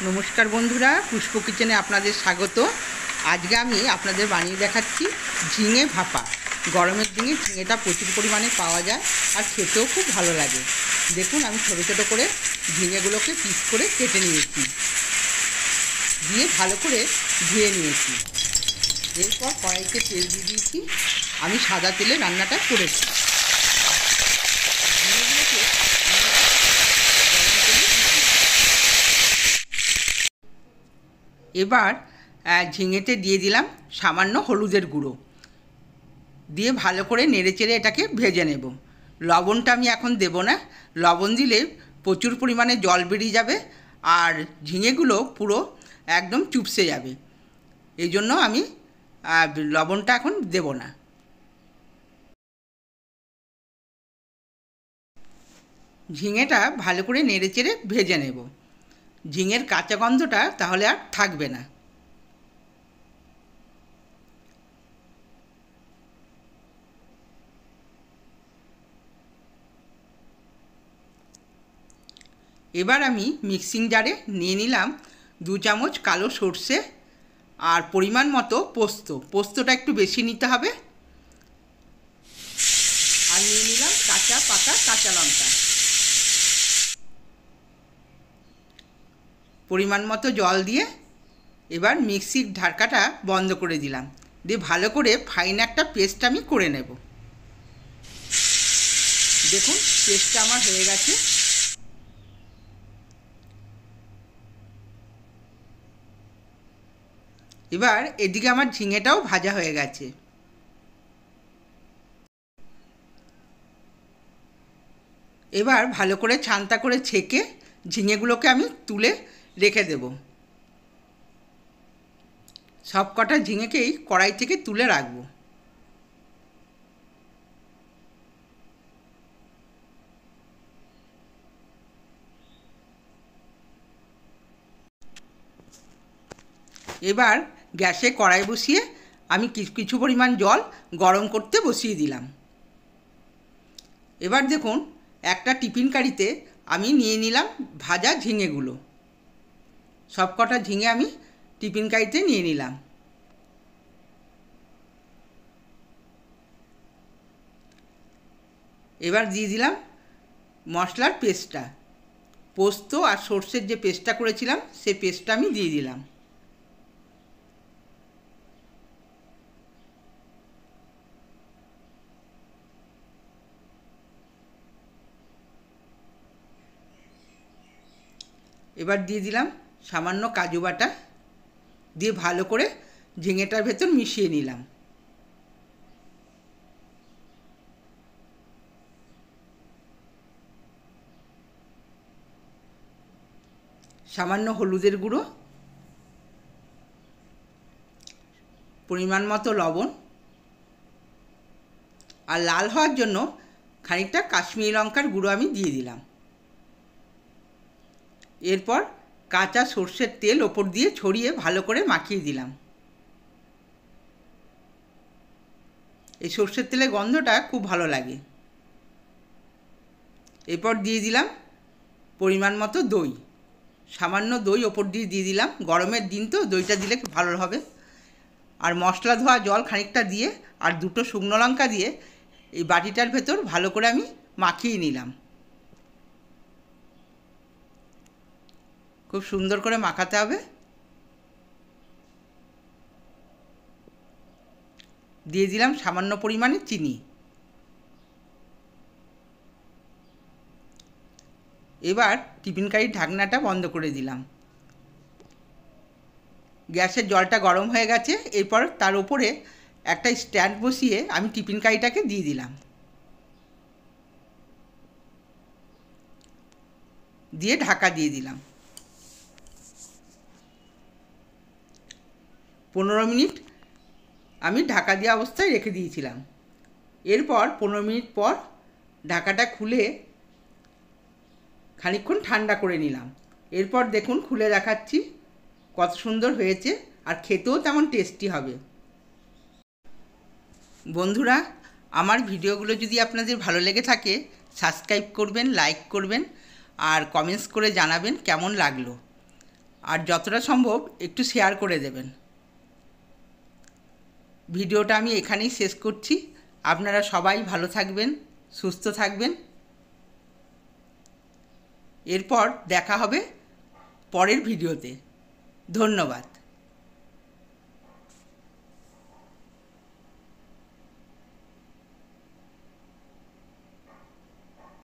নমস্কার বন্ধুরা, পুষ্প কিচেনে আপনাদের স্বাগত। আজকে আমি আপনাদের বানিয়ে দেখাচ্ছি ঝিঙে ভাপা। গরমের দিনে ঝিঙেটা প্রচুর পরিমাণে পাওয়া যায় আর খেতেও খুব ভালো লাগে। দেখুন, আমি ছোটো ছোটো করে ঝিঙেগুলোকে পিস করে কেটে নিয়েছি, দিয়ে ভালো করে ধুয়ে নিয়েছি। এরপর কড়াইতে তেল দিয়ে দিয়েছি। আমি সাদা তেলে রান্নাটা করেছি। এবার ঝিঙেতে দিয়ে দিলাম সামান্য হলুদের গুঁড়ো, দিয়ে ভালো করে নেড়েচেড়ে এটাকে ভেজে নেব। লবণটা আমি এখন দেব না, লবণ দিলে প্রচুর পরিমাণে জল বেরিয়ে যাবে আর ঝিঙেগুলো পুরো একদম চুপসে যাবে। এই জন্য আমি লবণটা এখন দেব না। ঝিঙেটা ভালো করে নেড়েচেড়ে ভেজে নেব। ঝিঙের কাঁচা গন্ধটা তাহলে আর থাকবে না। এবার আমি মিক্সিং জারে নিয়ে নিলাম 2 চামচ কালো সর্ষে আর পরিমাণ মতো পোস্তটা একটু বেশি নিতে হবে। আর নিয়ে নিলাম পাকা কাঁচা লঙ্কা। পরিমাণ মতো জল দিয়ে এবার মিক্সির ঢাকাটা বন্ধ করে দিলাম, দিয়ে ভালো করে ফাইন একটা পেস্ট আমি করে নেব। দেখুন, পেস্টটা আমার হয়ে গেছে। এবার এদিকে আমার ঝিঙেটাও ভাজা হয়ে গেছে। এবার ভালো করে ছানটা করে ছেঁকে ঝিঙেগুলোকে আমি তুলে রেখে দেব। সব কটা ঝিঙেকেই কড়াই থেকে তুলে রাখব। এবার গ্যাসে কড়াই বসিয়ে আমি কিছু পরিমাণ জল গরম করতে বসিয়ে দিলাম। এবার দেখুন, একটা টিফিন কারিতে আমি নিয়ে নিলাম ভাজা ঝিঙেগুলো। সব কটা ঝিঙে আমি টিফিন কারিতে নিয়ে নিলাম। এবার দিয়ে দিলাম মশলার পেস্টটা। পোস্ত আর সর্ষের যে পেস্টটা করেছিলাম সেই পেস্টটা আমি দিয়ে দিলাম। এবার দিয়ে দিলাম সামান্য কাজু বাটা, দিয়ে ভালো করে ঝিঙেটার ভেতর মিশিয়ে নিলাম। সামান্য হলুদের গুঁড়ো, পরিমাণ মতো লবণ, আর লাল হওয়ার জন্য খানিকটা কাশ্মীরি লঙ্কার গুঁড়ো আমি দিয়ে দিলাম। এরপর কাঁচা সর্ষের তেল ওপর দিয়ে ছড়িয়ে ভালো করে মাখিয়ে দিলাম। এই সর্ষের তেলের গন্ধটা খুব ভালো লাগে। এরপর দিয়ে দিলাম পরিমাণ মতো দই, সামান্য দই ওপর দিয়ে দিলাম। গরমের দিন তো দইটা দিলে খুব ভালো হবে। আর মশলা ধোয়া জল খানিকটা দিয়ে আর 2টো শুকনো লঙ্কা দিয়ে এই বাটিটার ভেতর ভালো করে আমি মাখিয়ে নিলাম। খুব সুন্দর করে মাখাতে হবে। দিয়ে দিলাম সামান্য পরিমাণে চিনি। এবার টিফিন কারির ঢাকনাটা বন্ধ করে দিলাম। গ্যাসের জলটা গরম হয়ে গেছে। এরপর তার উপরে একটা স্ট্যান্ড বসিয়ে আমি টিফিন কারিটাকে দিয়ে দিলাম, দিয়ে ঢাকা দিয়ে দিলাম। 15 মিনিট আমি ঢাকা দেওয়া অবস্থায় রেখে দিয়েছিলাম। এরপর 15 মিনিট পর ঢাকাটা খুলে খানিকক্ষণ ঠান্ডা করে নিলাম। এরপর দেখুন, খুলে দেখাচ্ছি কত সুন্দর হয়েছে আর খেতেও তেমন টেস্টি হবে। বন্ধুরা, আমার ভিডিওগুলো যদি আপনাদের ভালো লেগে থাকে সাবস্ক্রাইব করবেন, লাইক করবেন আর কমেন্টস করে জানাবেন কেমন লাগলো। আর যতটা সম্ভব একটু শেয়ার করে দেবেন। ভিডিওটা আমি এখানেই শেষ করছি। আপনারা সবাই ভালো থাকবেন, সুস্থ থাকবেন। এরপর দেখা হবে পরের ভিডিওতে। ধন্যবাদ।